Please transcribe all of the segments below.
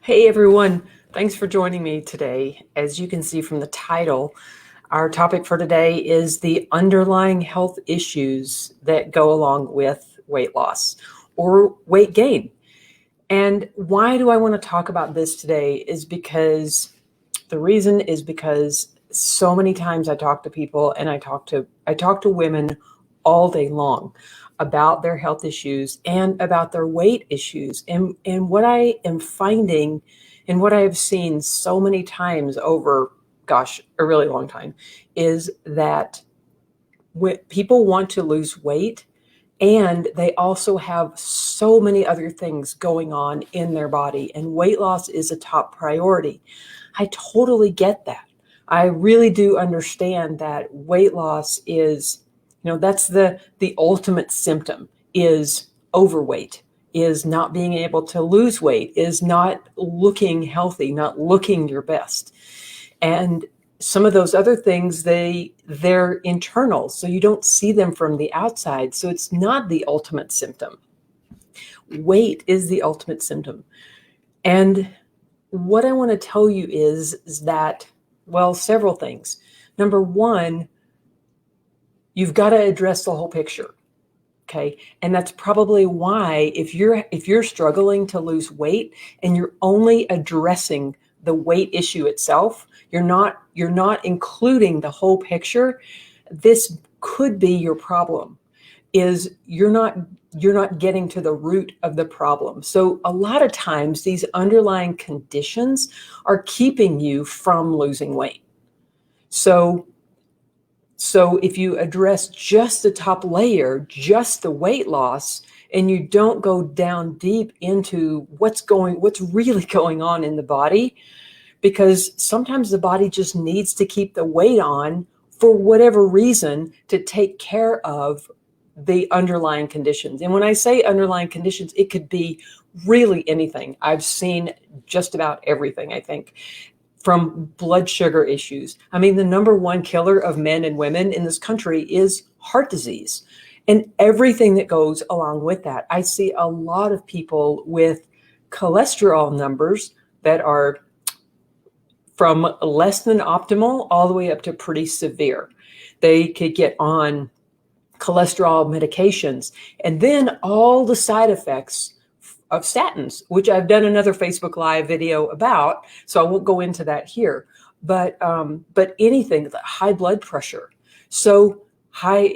Hey everyone, thanks for joining me today. As you can see from the title, our topic for today is the underlying health issues that go along with weight loss or weight gain. And why do I want to talk about this today is because the reason is because so many times I talk to people and I talk to women all day long about their health issues and about their weight issues. And what I am finding and what I have seen so many times over, gosh, a really long time, is that when people want to lose weight and they also have so many other things going on in their body, and weight loss is a top priority. I totally get that. I really do understand that weight loss is, that's the ultimate symptom is overweight, is not being able to lose weight, is not looking healthy, not looking your best. And some of those other things, they're internal, so you don't see them from the outside. So it's not the ultimate symptom. Weight is the ultimate symptom. And what I want to tell you is that, well, several things. Number one, you've got to address the whole picture. Okay. And that's probably why if you're struggling to lose weight and you're only addressing the weight issue itself, you're not including the whole picture, this could be your problem. Is you're not getting to the root of the problem. So a lot of times these underlying conditions are keeping you from losing weight. So if you address just the top layer, just the weight loss, and you don't go down deep into what's really going on in the body, because sometimes the body just needs to keep the weight on for whatever reason to take care of the underlying conditions. And when I say underlying conditions, it could be really anything. I've seen just about everything, I think. From blood sugar issues. I mean, the number one killer of men and women in this country is heart disease and everything that goes along with that. I see a lot of people with cholesterol numbers that are from less than optimal all the way up to pretty severe. They could get on cholesterol medications and then all the side effects of statins, which I've done another Facebook Live video about, so I won't go into that here. But anything, high blood pressure, so high,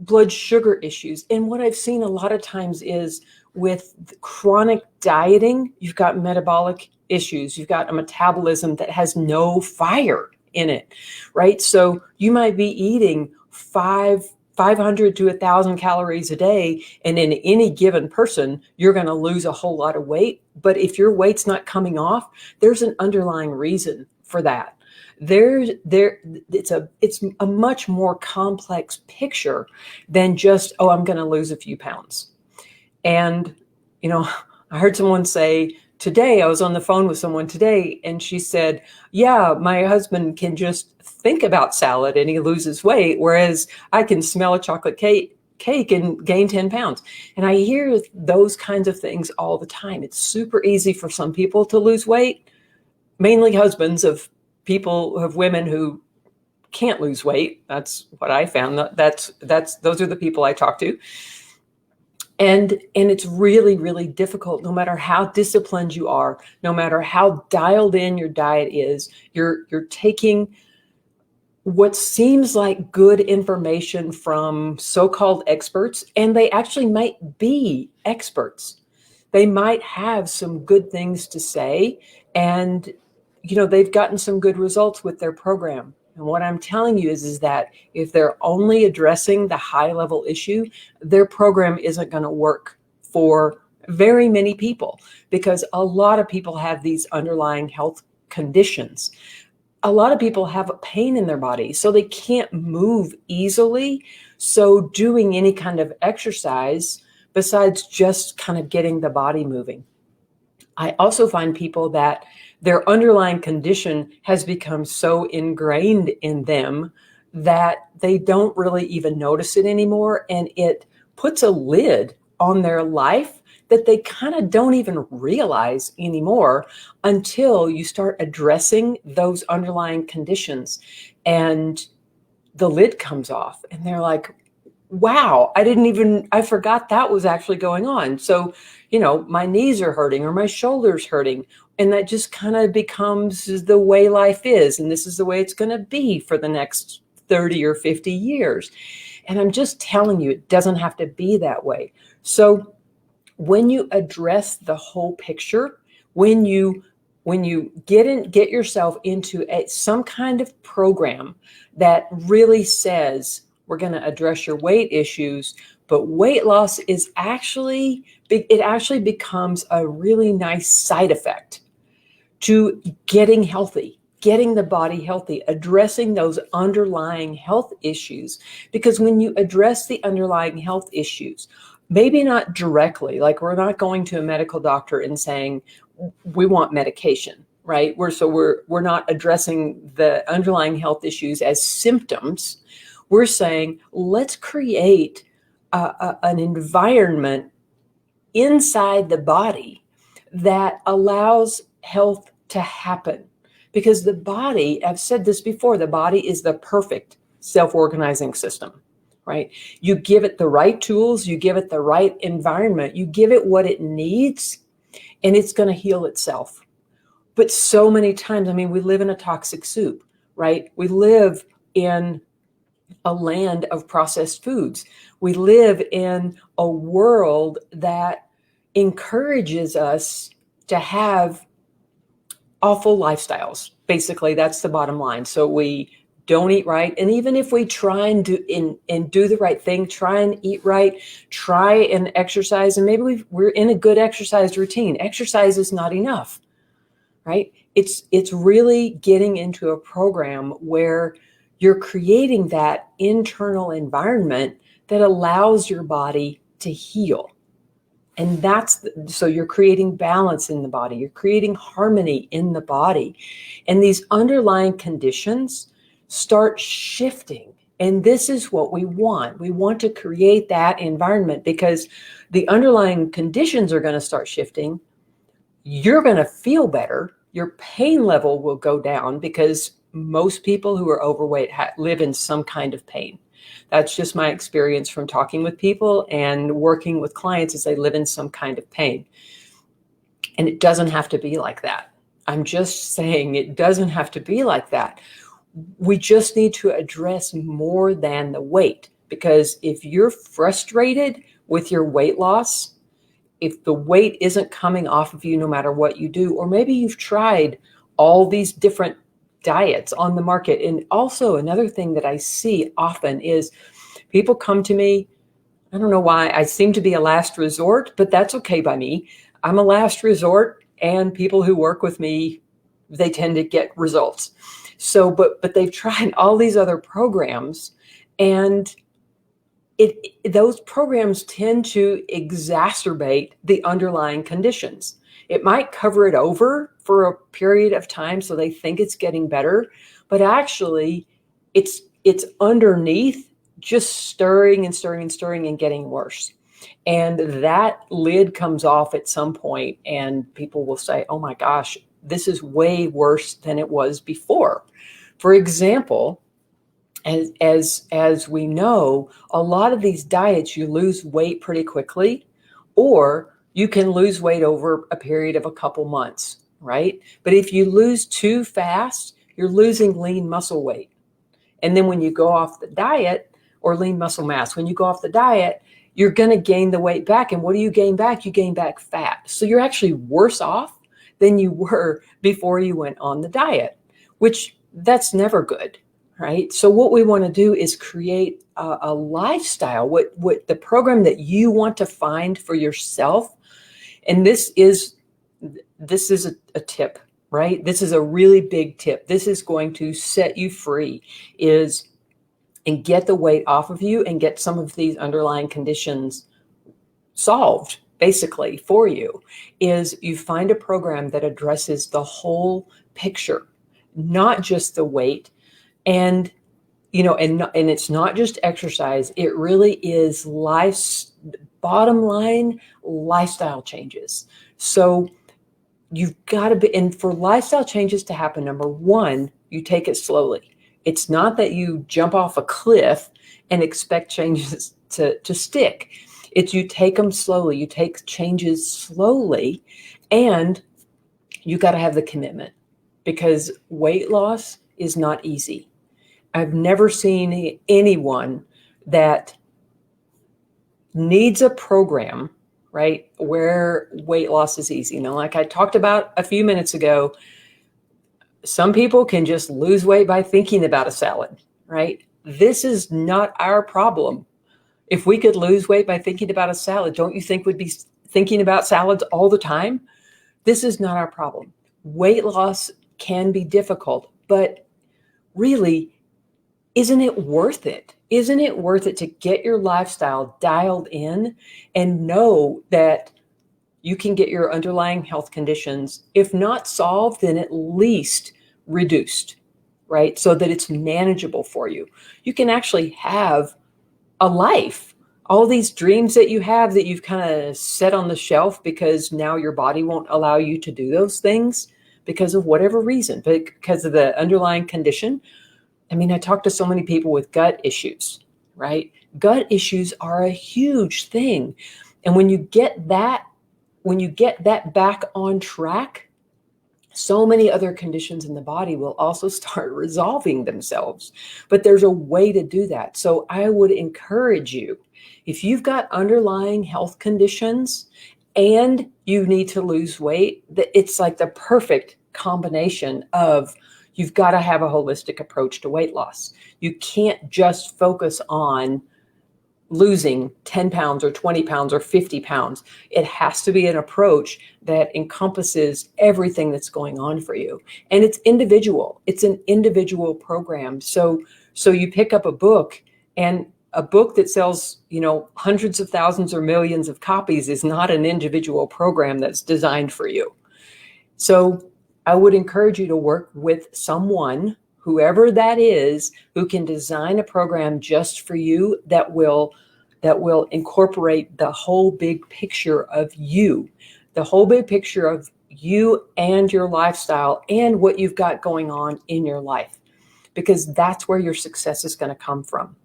blood sugar issues. And what I've seen a lot of times is with chronic dieting, you've got metabolic issues. You've got a metabolism that has no fire in it, right? So you might be eating 500 to 1,000 calories a day, and in any given person, you're going to lose a whole lot of weight. But if your weight's not coming off, there's an underlying reason for that. It's a much more complex picture than just, oh, I'm going to lose a few pounds. And, I heard someone say today, I was on the phone with someone today, and she said, yeah, my husband can just think about salad and he loses weight, whereas I can smell a chocolate cake and gain 10 pounds. And I hear those kinds of things all the time. It's super easy for some people to lose weight, mainly husbands of women who can't lose weight. That's what I found. Those are the people I talk to. And it's really, really difficult, no matter how disciplined you are, no matter how dialed in your diet is, you're taking what seems like good information from so-called experts, and they actually might be experts. They might have some good things to say, and they've gotten some good results with their program. And what I'm telling you is that if they're only addressing the high level issue, their program isn't going to work for very many people, because a lot of people have these underlying health conditions. A lot of people have a pain in their body, so they can't move easily. So doing any kind of exercise besides just kind of getting the body moving. I also find people that their underlying condition has become so ingrained in them that they don't really even notice it anymore. And it puts a lid on their life that they kind of don't even realize anymore until you start addressing those underlying conditions and the lid comes off and they're like, wow, I forgot that was actually going on. So, my knees are hurting or my shoulders hurting. And that just kind of becomes the way life is. And this is the way it's going to be for the next 30 or 50 years. And I'm just telling you, it doesn't have to be that way. So when you address the whole picture, when you get yourself into some kind of program that really says we're going to address your weight issues, but weight loss is actually becomes a really nice side effect to getting healthy, getting the body healthy, addressing those underlying health issues. Because when you address the underlying health issues, maybe not directly, like we're not going to a medical doctor and saying we want medication, right? We're not addressing the underlying health issues as symptoms. We're saying let's create an environment inside the body that allows health to happen. Because the body, I've said this before, the body is the perfect self-organizing system, right? You give it the right tools, you give it the right environment, you give it what it needs, and it's going to heal itself. But so many times, we live in a toxic soup, right? We live in a land of processed foods. We live in a world that encourages us to have awful lifestyles. Basically, that's the bottom line. So we don't eat right. And even if we try and do the right thing, try and eat right, try and exercise, and maybe we're in a good exercise routine. Exercise is not enough, right? It's really getting into a program where you're creating that internal environment that allows your body to heal. And so you're creating balance in the body, you're creating harmony in the body. And these underlying conditions start shifting. And this is what we want. We want to create that environment because the underlying conditions are going to start shifting. You're going to feel better. Your pain level will go down because most people who are overweight live in some kind of pain. That's just my experience from talking with people and working with clients as they live in some kind of pain. And it doesn't have to be like that. I'm just saying it doesn't have to be like that. We just need to address more than the weight, because if you're frustrated with your weight loss, if the weight isn't coming off of you no matter what you do, or maybe you've tried all these different diets on the market. And also another thing that I see often is people come to me. I don't know why I seem to be a last resort, but that's okay by me. I'm a last resort, and people who work with me, they tend to get results. So, but they've tried all these other programs, and those programs tend to exacerbate the underlying conditions. It might cover it over for a period of time so they think it's getting better, but actually it's underneath just stirring and stirring and stirring and getting worse. And that lid comes off at some point and people will say, oh my gosh, this is way worse than it was before. For example, as we know, a lot of these diets, you lose weight pretty quickly, or you can lose weight over a period of a couple months, right? But if you lose too fast, you're losing lean muscle weight. And then when you go off the diet, or lean muscle mass, when you go off the diet, you're going to gain the weight back. And what do you gain back? You gain back fat. So you're actually worse off than you were before you went on the diet, which that's never good, right? So what we want to do is create a lifestyle, what the program that you want to find for yourself. And this is a tip, right? This is a really big tip. This is going to set you free, and get the weight off of you and get some of these underlying conditions solved, basically, for you, is you find a program that addresses the whole picture, not just the weight. And and it's not just exercise. It really is bottom line, lifestyle changes. So you've got to be, and for lifestyle changes to happen, number one, you take it slowly. It's not that you jump off a cliff and expect changes to stick. It's you take them slowly. You take changes slowly, and you got to have the commitment, because weight loss is not easy. I've never seen anyone that needs a program, right, where weight loss is easy. Now, like I talked about a few minutes ago, some people can just lose weight by thinking about a salad, right? This is not our problem. If we could lose weight by thinking about a salad, don't you think we'd be thinking about salads all the time? This is not our problem. Weight loss can be difficult, but really, isn't it worth it? Isn't it worth it to get your lifestyle dialed in and know that you can get your underlying health conditions, if not solved, then at least reduced, right? So that it's manageable for you. You can actually have a life. All these dreams that you have that you've kind of set on the shelf because now your body won't allow you to do those things because of whatever reason, because of the underlying condition. I mean, I talk to so many people with gut issues, right? Gut issues are a huge thing. And when you get that back on track, so many other conditions in the body will also start resolving themselves. But there's a way to do that. So I would encourage you, if you've got underlying health conditions and you need to lose weight, it's like the perfect combination of, you've got to have a holistic approach to weight loss. You can't just focus on losing 10 pounds or 20 pounds or 50 pounds. It has to be an approach that encompasses everything that's going on for you. And it's individual. It's an individual program. So you pick up a book, and a book that sells, hundreds of thousands or millions of copies is not an individual program that's designed for you. So I would encourage you to work with someone, whoever that is, who can design a program just for you that will incorporate the whole big picture of you, the whole big picture of you and your lifestyle and what you've got going on in your life, because that's where your success is going to come from.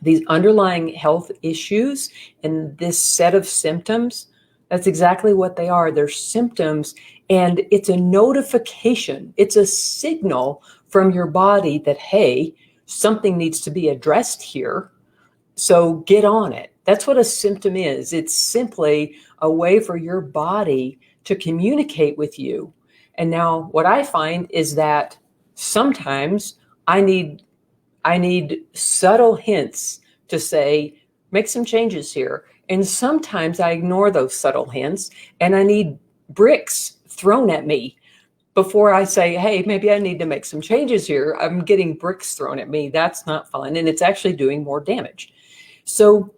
These underlying health issues and this set of symptoms, that's exactly what they are. They're symptoms, and it's a notification. It's a signal from your body that, hey, something needs to be addressed here. So get on it. That's what a symptom is. It's simply a way for your body to communicate with you. And now what I find is that sometimes I need subtle hints to say, make some changes here. And sometimes I ignore those subtle hints, and I need bricks thrown at me before I say, hey, maybe I need to make some changes here. I'm getting bricks thrown at me. That's not fun. And it's actually doing more damage. So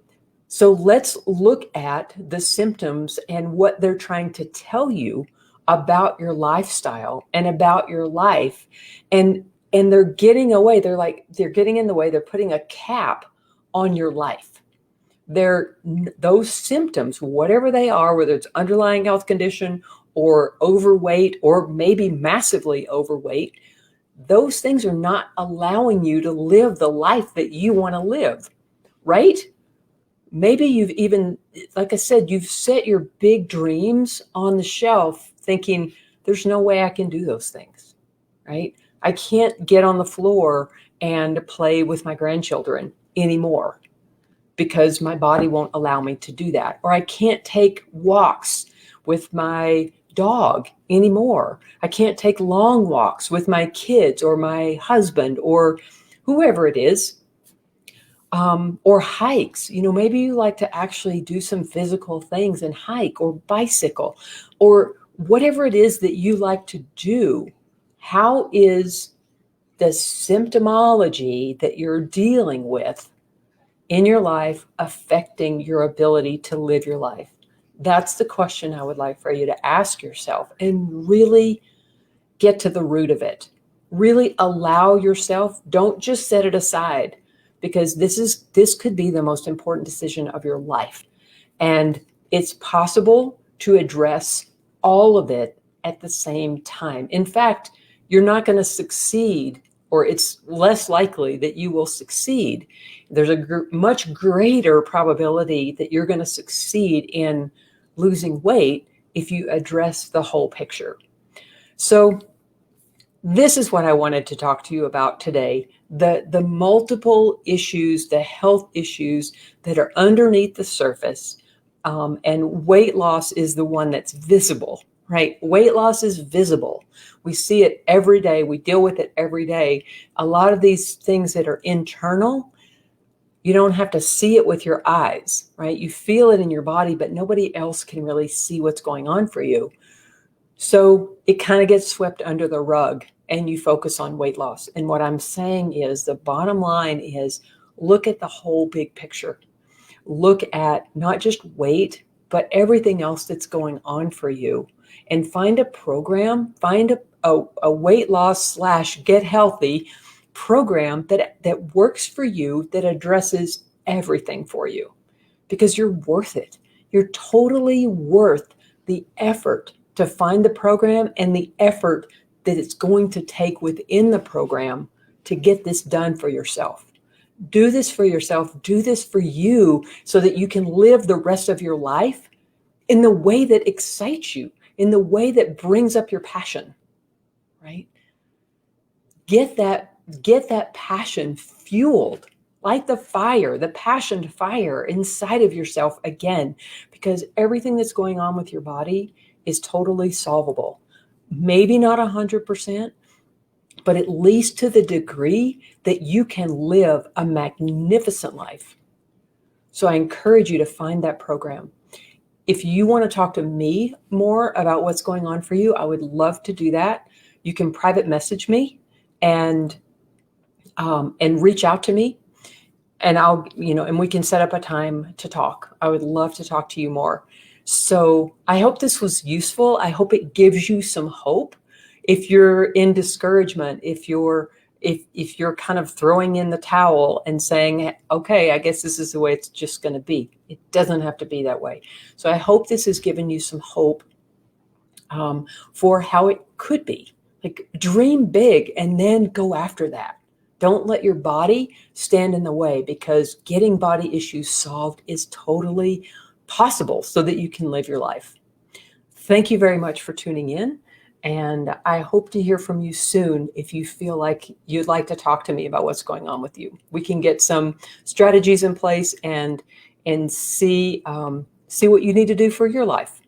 let's look at the symptoms and what they're trying to tell you about your lifestyle and about your life. And they're getting away. They're getting in the way. They're putting a cap on your life. Those symptoms, whatever they are, whether it's underlying health condition or overweight or maybe massively overweight, those things are not allowing you to live the life that you want to live, right? Maybe you've even, like I said, you've set your big dreams on the shelf thinking, there's no way I can do those things, right? I can't get on the floor and play with my grandchildren anymore because my body won't allow me to do that. Or I can't take walks with my dog anymore. I can't take long walks with my kids or my husband or whoever it is. Or hikes. Maybe you like to actually do some physical things and hike or bicycle or whatever it is that you like to do. How is the symptomology that you're dealing with in your life affecting your ability to live your life? That's the question I would like for you to ask yourself and really get to the root of it. Really allow yourself, don't just set it aside, because this could be the most important decision of your life. And it's possible to address all of it at the same time. In fact, you're not going to succeed, or it's less likely that you will succeed. There's a much greater probability that you're going to succeed in losing weight if you address the whole picture. So this is what I wanted to talk to you about today. The multiple issues, the health issues that are underneath the surface. And weight loss is the one that's visible, right? Weight loss is visible. We see it every day. We deal with it every day. A lot of these things that are internal, you don't have to see it with your eyes, right? You feel it in your body, but nobody else can really see what's going on for you. So it kind of gets swept under the rug and you focus on weight loss. And what I'm saying is the bottom line is look at the whole big picture. Look at not just weight, but everything else that's going on for you, and find a program, find a weight loss / get healthy program that works for you, that addresses everything for you, because you're worth it. You're totally worth the effort to find the program and the effort that it's going to take within the program to get this done for yourself. Do this for yourself. Do this for you so that you can live the rest of your life in the way that excites you, in the way that brings up your passion, right? Get that passion fueled, like the fire, the passion fire inside of yourself again, because everything that's going on with your body is totally solvable. Maybe not 100%, but at least to the degree that you can live a magnificent life. So I encourage you to find that program. If you want to talk to me more about what's going on for you, I would love to do that. You can private message me and reach out to me, and and we can set up a time to talk. I would love to talk to you more. So I hope this was useful. I hope it gives you some hope. If you're in discouragement, if you're kind of throwing in the towel and saying, okay, I guess this is the way it's just going to be. It doesn't have to be that way. So I hope this has given you some hope for how it could be. Like, dream big and then go after that. Don't let your body stand in the way, because getting body issues solved is totally possible so that you can live your life. Thank you very much for tuning in. And I hope to hear from you soon if you feel like you'd like to talk to me about what's going on with you. We can get some strategies in place and see what you need to do for your life.